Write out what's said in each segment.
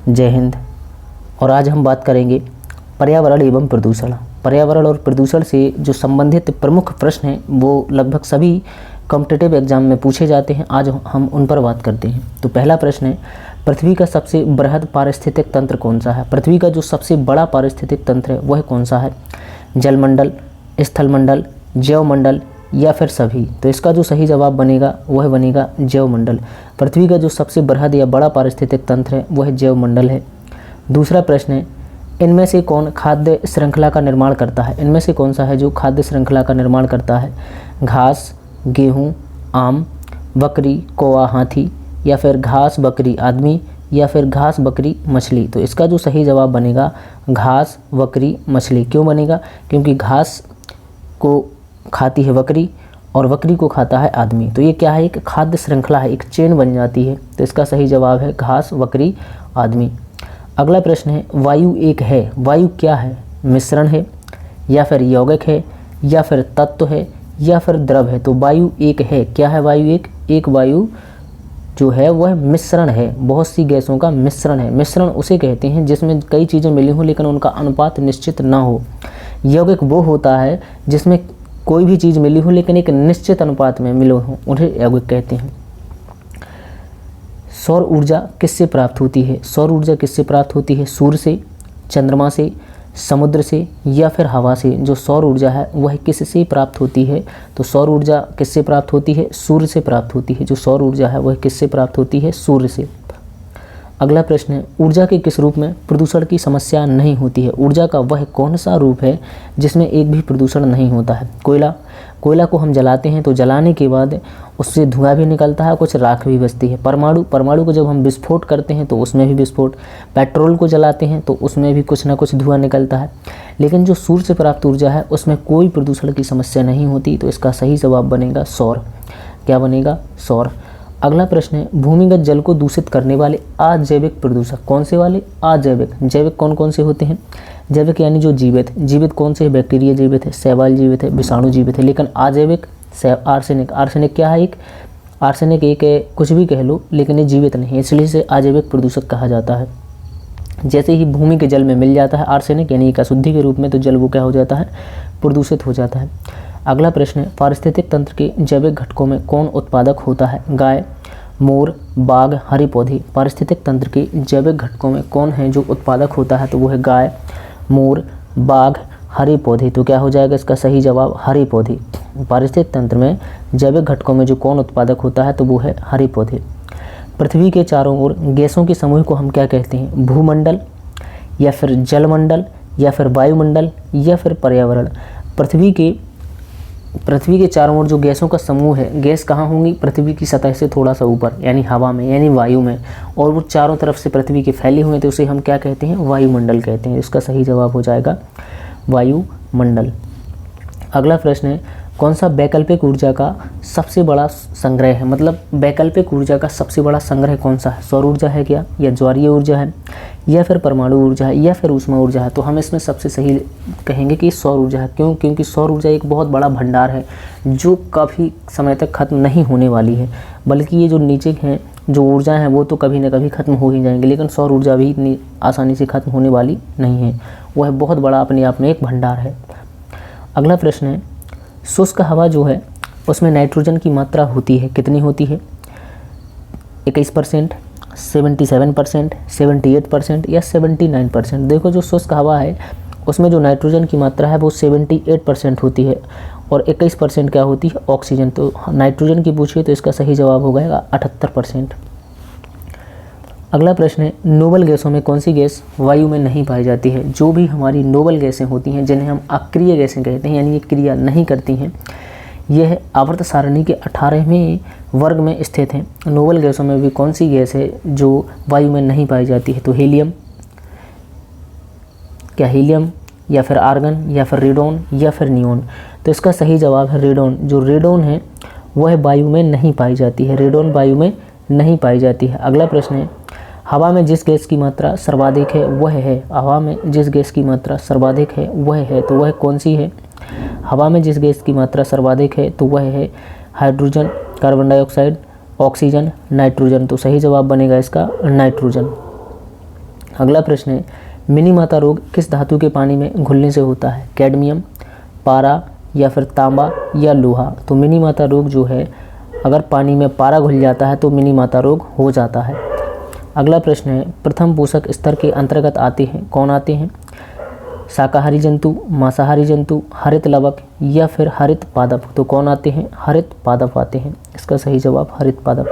जय हिंद। और आज हम बात करेंगे पर्यावरण एवं प्रदूषण। पर्यावरण और प्रदूषण से जो संबंधित प्रमुख प्रश्न हैं वो लगभग सभी कॉम्पिटिटिव एग्जाम में पूछे जाते हैं। आज हम उन पर बात करते हैं। तो पहला प्रश्न है, पृथ्वी का सबसे बृहद पारिस्थितिक तंत्र कौन सा है? पृथ्वी का जो सबसे बड़ा पारिस्थितिक तंत्र है वह कौन सा है? जलमंडल, स्थलमंडल, जैवमंडल या फिर सभी? तो इसका जो सही जवाब बनेगा वह बनेगा जैवमंडल। पृथ्वी का जो सबसे बृहद या बड़ा पारिस्थितिक तंत्र है वह जैवमंडल है। दूसरा प्रश्न है, इनमें से कौन खाद्य श्रृंखला का निर्माण करता है? इनमें से कौन सा है जो खाद्य श्रृंखला का निर्माण करता है? घास, गेहूँ, आम, बकरी, कौवा, हाथी या फिर घास, बकरी, आदमी या फिर घास, बकरी, मछली? तो इसका जो सही जवाब बनेगा घास, बकरी, मछली। क्यों बनेगा? क्योंकि घास को खाती है बकरी और बकरी को खाता है आदमी। तो ये क्या है? एक खाद्य श्रृंखला है, एक चेन बन जाती है। तो इसका सही जवाब है घास, बकरी, आदमी। अगला प्रश्न है, वायु एक है। वायु क्या है? मिश्रण है या फिर यौगिक है या फिर तत्व है या फिर द्रव है? तो वायु एक है। क्या है वायु एक? एक वायु जो है वह मिश्रण है, बहुत सी गैसों का मिश्रण है। मिश्रण उसे कहते हैं जिसमें कई चीज़ें मिली हों लेकिन उनका अनुपात निश्चित ना हो। यौगिक वो होता है जिसमें कोई भी चीज़ मिली हो लेकिन एक निश्चित अनुपात में मिले हों, उन्हें यौगिक कहते हैं। सौर ऊर्जा किससे प्राप्त होती है? सौर ऊर्जा किससे प्राप्त होती है? सूर्य से, चंद्रमा से, समुद्र से या फिर हवा से? जो सौर ऊर्जा है वह किससे प्राप्त होती है? तो सौर ऊर्जा किससे प्राप्त होती है? सूर्य से प्राप्त होती है। जो सौर ऊर्जा है वह किससे प्राप्त होती है? सूर्य से। अगला प्रश्न है, ऊर्जा के किस रूप में प्रदूषण की समस्या नहीं होती है? ऊर्जा का वह कौन सा रूप है जिसमें एक भी प्रदूषण नहीं होता है? कोयला। कोयला को हम जलाते हैं तो जलाने के बाद उससे धुआं भी निकलता है, कुछ राख भी बचती है। परमाणु को जब हम विस्फोट करते हैं तो उसमें भी विस्फोट। पेट्रोल को जलाते हैं तो उसमें भी कुछ ना कुछ धुआं निकलता है। लेकिन जो सूर्य से प्राप्त ऊर्जा है उसमें कोई प्रदूषण की समस्या नहीं होती। तो इसका सही जवाब बनेगा सौर। क्या बनेगा? सौर। अगला प्रश्न है, भूमिगत जल को दूषित करने वाले अजैविक प्रदूषक कौन से वाले? अजैविक। जैविक कौन कौन से होते हैं? जैविक यानी जो जीवित। जीवित कौन से? बैक्टीरिया जीवित है, शैवाल जीवित है, विषाणु जीवित है। लेकिन अजैविक आर्सेनिक। आर्सेनिक क्या है? एक आर्सेनिक एक है, कुछ भी कह लो, लेकिन ये जीवित नहीं है, इसलिए इसे अजैविक प्रदूषक कहा जाता है। जैसे ही भूमि के जल में मिल जाता है आर्सेनिक यानी एक अशुद्धि के रूप में, तो जल वो क्या हो जाता है? प्रदूषित हो जाता है। अगला प्रश्न है, पारिस्थितिक तंत्र के जैविक घटकों में कौन उत्पादक होता है? गाय, मोर, बाघ, हरे पौधे। पारिस्थितिक तंत्र के जैविक घटकों में कौन है जो उत्पादक होता है? तो वो है गाय, मोर, बाघ, हरे पौधे। तो क्या हो जाएगा इसका सही जवाब? हरे पौधे। पारिस्थितिक तंत्र में जैविक घटकों में जो कौन उत्पादक होता है? तो वो है हरे पौधे। पृथ्वी के चारों ओर गैसों के समूह को हम क्या कहते हैं? भूमंडल या फिर जलमंडल या फिर वायुमंडल या फिर पर्यावरण? पृथ्वी के चारों ओर जो गैसों का समूह है, गैस कहाँ होंगी? पृथ्वी की सतह से थोड़ा सा ऊपर यानी हवा में यानी वायु में, और वो चारों तरफ से पृथ्वी के फैले हुए, तो उसे हम क्या कहते हैं? वायुमंडल कहते हैं। इसका सही जवाब हो जाएगा वायुमंडल। अगला प्रश्न है, कौन सा वैकल्पिक ऊर्जा का सबसे बड़ा संग्रह है? मतलब वैकल्पिक ऊर्जा का सबसे बड़ा संग्रह कौन सा है? सौर ऊर्जा है क्या, या ज्वारीय ऊर्जा है, या फिर परमाणु ऊर्जा है, या फिर ऊष्मा ऊर्जा है? तो हम इसमें सबसे सही कहेंगे कि सौर ऊर्जा है। क्यों? क्योंकि सौर ऊर्जा एक बहुत बड़ा भंडार है जो कभी समय तक खत्म नहीं होने वाली है, बल्कि ये जो नीचे हैं जो ऊर्जा हैं वो तो कभी ना कभी खत्म हो ही जाएंगे, लेकिन सौर ऊर्जा भी इतनी आसानी से खत्म होने वाली नहीं है। वह बहुत बड़ा अपने आप में एक भंडार है। अगला प्रश्न है, शुष्क हवा जो है उसमें नाइट्रोजन की मात्रा होती है, कितनी होती है? 21%, 77%, 78% या 79%? देखो जो शुष्क हवा है उसमें जो नाइट्रोजन की मात्रा है वो 78% होती है और 21% क्या होती है? ऑक्सीजन। तो नाइट्रोजन की पूछिए तो इसका सही जवाब हो जाएगा 78%। अगला प्रश्न है, नोबल गैसों में कौन सी गैस वायु में नहीं पाई जाती है? जो भी हमारी नोबल गैसें होती हैं जिन्हें हम अक्रिय गैसें कहते हैं, यानी ये क्रिया नहीं करती हैं, यह आवर्त सारणी के 18वें वर्ग में स्थित हैं। नोबल गैसों में भी कौन सी गैस है जो वायु में नहीं पाई जाती है? तो हीलियम। क्या हीलियम या फिर आर्गन या फिर रेडोन या फिर नियोन? तो इसका सही जवाब है रेडोन। जो रेडोन है वह वायु में नहीं पाई जाती है, रेडोन वायु में नहीं पाई जाती है। अगला प्रश्न है, हवा में जिस गैस की मात्रा सर्वाधिक है वह है? हवा में जिस गैस की मात्रा सर्वाधिक है वह है, तो वह कौन सी है? हवा में जिस गैस की मात्रा सर्वाधिक है तो वह है hydrogen, carbon dioxide, oxygen, nitrogen. तो सही जवाब बनेगा इसका नाइट्रोजन। अगला प्रश्न है, मिनीमाता रोग किस धातु के पानी में घुलने से होता है? कैडमियम, पारा या फिर तांबा या लोहा? तो मिनीमाता रोग जो है अगर पानी में पारा घुल जाता है तो मिनीमाता रोग हो जाता है। अगला प्रश्न है, प्रथम पोषक स्तर के अंतर्गत आते हैं, कौन आते हैं? शाकाहारी जंतु, मांसाहारी जंतु, हरित लवक या फिर हरित पादप? तो कौन आते हैं? हरित पादप आते हैं। इसका सही जवाब हरित पादप।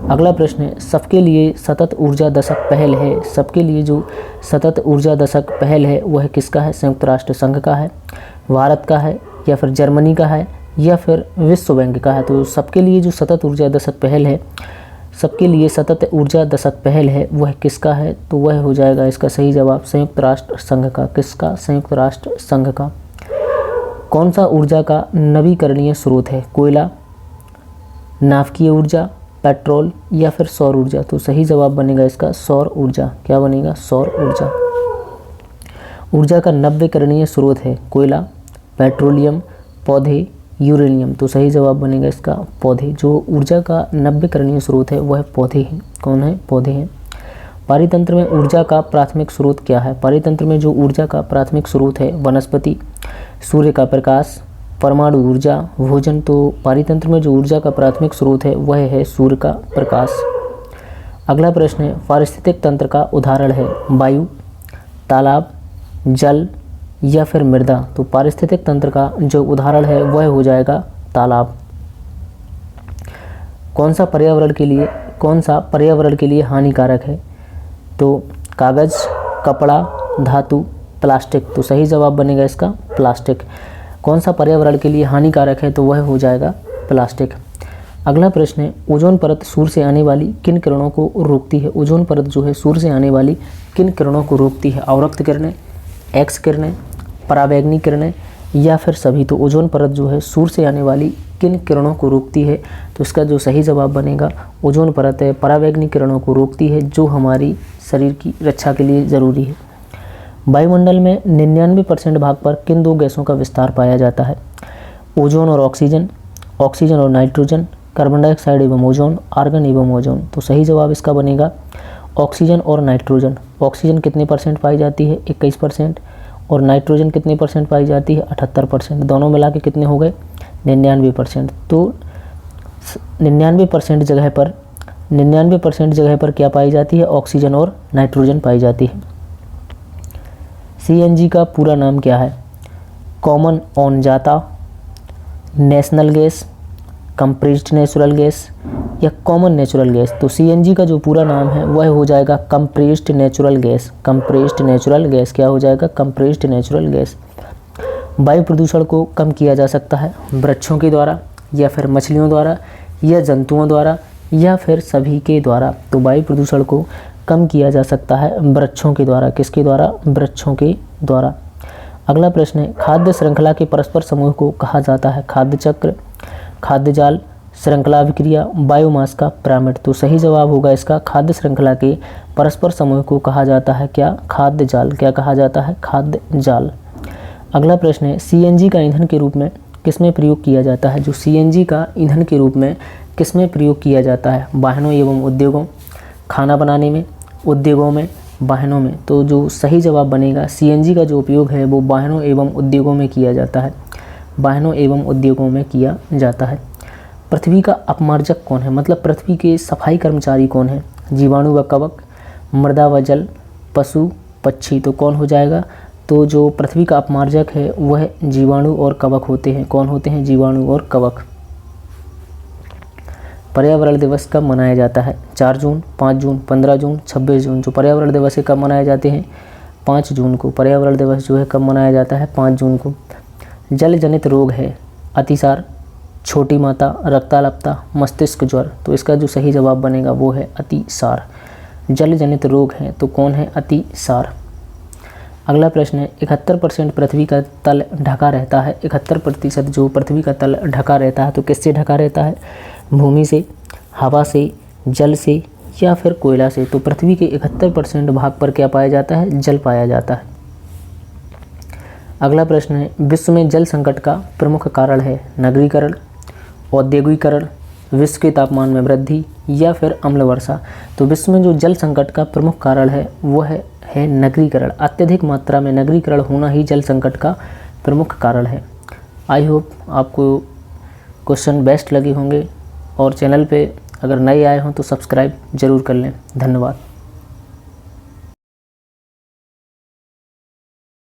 अगला प्रश्न है, सबके लिए सतत ऊर्जा दशक पहल है, सबके लिए जो सतत ऊर्जा दशक पहल है वह किसका है? संयुक्त राष्ट्र संघ का है, भारत का है या फिर जर्मनी का है या फिर विश्व बैंक का है? तो सबके लिए जो सतत ऊर्जा दशक पहल है, सबके लिए सतत ऊर्जा दशक पहल है वह किसका है? तो वह हो जाएगा इसका सही जवाब संयुक्त राष्ट्र संघ का। किसका? संयुक्त राष्ट्र संघ का। कौन सा ऊर्जा का नवीकरणीय स्रोत है? कोयला, नाभिकीय ऊर्जा, पेट्रोल या फिर सौर ऊर्जा? तो सही जवाब बनेगा इसका सौर ऊर्जा। क्या बनेगा? सौर ऊर्जा। ऊर्जा का नवीकरणीय स्रोत है कोयला, पेट्रोलियम, पौधे, यूरेनियम? तो सही जवाब बनेगा इसका पौधे। जो ऊर्जा का नवीकरणीय स्रोत है वह पौधे हैं। कौन है? पौधे हैं। पारितंत्र में ऊर्जा का प्राथमिक स्रोत क्या है? पारितंत्र में जो ऊर्जा का प्राथमिक स्रोत है वनस्पति, सूर्य का प्रकाश, परमाणु ऊर्जा, भोजन? तो पारितंत्र में जो ऊर्जा का प्राथमिक स्रोत है वह है सूर्य का प्रकाश। अगला प्रश्न है, पारिस्थितिक तंत्र का उदाहरण है वायु, तालाब, जल या फिर मृदा? तो पारिस्थितिक तंत्र का जो उदाहरण है वह हो जाएगा तालाब। कौन सा पर्यावरण के लिए हानिकारक है? तो कागज, कपड़ा, धातु, प्लास्टिक? तो सही जवाब बनेगा इसका प्लास्टिक। कौन सा पर्यावरण के लिए हानिकारक है? तो वह हो जाएगा प्लास्टिक। अगला प्रश्न है, ओजोन परत सूर्य से आने वाली किन किरणों को रोकती है? ओजोन परत जो है सूर्य से आने वाली किन किरणों को रोकती है? अवरक्त किरणें, एक्स किरणें, पराबैंगनी किरणें या फिर सभी? तो ओजोन परत जो है सूर्य से आने वाली किन किरणों को रोकती है? तो इसका जो सही जवाब बनेगा ओजोन परत है पराबैंगनी किरणों को रोकती है जो हमारी शरीर की रक्षा के लिए ज़रूरी है। वायुमंडल में 99% भाग पर किन दो गैसों का विस्तार पाया जाता है? ओजोन और ऑक्सीजन, ऑक्सीजन और नाइट्रोजन, कार्बन डाइऑक्साइड एवं ओजोन, आर्गन एवं ओजोन? तो सही जवाब इसका बनेगा ऑक्सीजन और नाइट्रोजन। ऑक्सीजन कितने परसेंट पाई जाती है? 21%। और नाइट्रोजन कितने परसेंट पाई जाती है? 78%। दोनों मिला के कितने हो गए? 99%। तो 99% जगह पर क्या पाई जाती है? ऑक्सीजन और नाइट्रोजन पाई जाती है। CNG का पूरा नाम क्या है? कॉमन ऑन जाता, national gas, compressed natural gas या कॉमन नेचुरल गैस? तो CNG का जो पूरा नाम है वह हो जाएगा compressed natural gas. Compressed natural gas क्या हो जाएगा? Compressed natural gas. वायु प्रदूषण को कम किया जा सकता है वृक्षों के द्वारा या फिर मछलियों द्वारा या जंतुओं द्वारा या फिर सभी के द्वारा? तो वायु प्रदूषण को कम किया जा सकता है वृक्षों के द्वारा। किसके द्वारा? वृक्षों के द्वारा। अगला प्रश्न है, खाद्य श्रृंखला के परस्पर समूह को कहा जाता है? खाद्य चक्र, खाद्य जाल, श्रृंखला अभिक्रिया, बायोमास का पिरामिड? तो सही जवाब होगा इसका खाद्य श्रृंखला के परस्पर समूह को कहा जाता है क्या? खाद्य जाल। क्या कहा जाता है? खाद्य जाल। अगला प्रश्न है, CNG का ईंधन के रूप में किसमें प्रयोग किया जाता है? जो CNG का ईंधन के रूप में किसमें प्रयोग किया जाता है? वाहनों एवं उद्योगों, खाना बनाने में, उद्योगों में, वाहनों में? तो जो सही जवाब बनेगा CNG का जो उपयोग है वो वाहनों एवं उद्योगों में किया जाता है। वाहनों एवं उद्योगों में किया जाता है। पृथ्वी का अपमार्जक कौन है? मतलब पृथ्वी के सफाई कर्मचारी कौन है? जीवाणु व कवक, मृदा व जल, पशु, पक्षी? तो कौन हो जाएगा? तो जो पृथ्वी का अपमार्जक है वह जीवाणु और कवक होते हैं। कौन होते हैं? जीवाणु और कवक। पर्यावरण दिवस कब मनाया जाता है? 4 जून, 5 जून, 15 जून, 26 जून? जो पर्यावरण दिवस है कब मनाए जाते हैं? 5 जून को। पर्यावरण दिवस जो है कब मनाया जाता है? 5 जून को। जल जनित रोग है अतिसार, छोटी माता, रक्ताल्पता, मस्तिष्क ज्वर? तो इसका जो सही जवाब बनेगा वो है अतिसार। जल जनित रोग है तो कौन है? अतिसार। अगला प्रश्न है, 71% पृथ्वी का तल ढका रहता है। 71% जो पृथ्वी का तल ढका रहता है तो किससे ढका रहता है? भूमि से, हवा से, जल से या फिर कोयला से? तो पृथ्वी के 71% भाग पर क्या पाया जाता है? जल पाया जाता है। अगला प्रश्न है, विश्व में जल संकट का प्रमुख कारण है? नगरीकरण, औद्योगिकरण, विश्व के तापमान में वृद्धि या फिर अम्ल वर्षा। तो विश्व में जो जल संकट का प्रमुख कारण है वो है नगरीकरण। अत्यधिक मात्रा में नगरीकरण होना ही जल संकट का प्रमुख कारण है। आई होप आपको क्वेश्चन बेस्ट लगे होंगे और चैनल पे अगर नए आए हों तो सब्सक्राइब ज़रूर कर लें। धन्यवाद।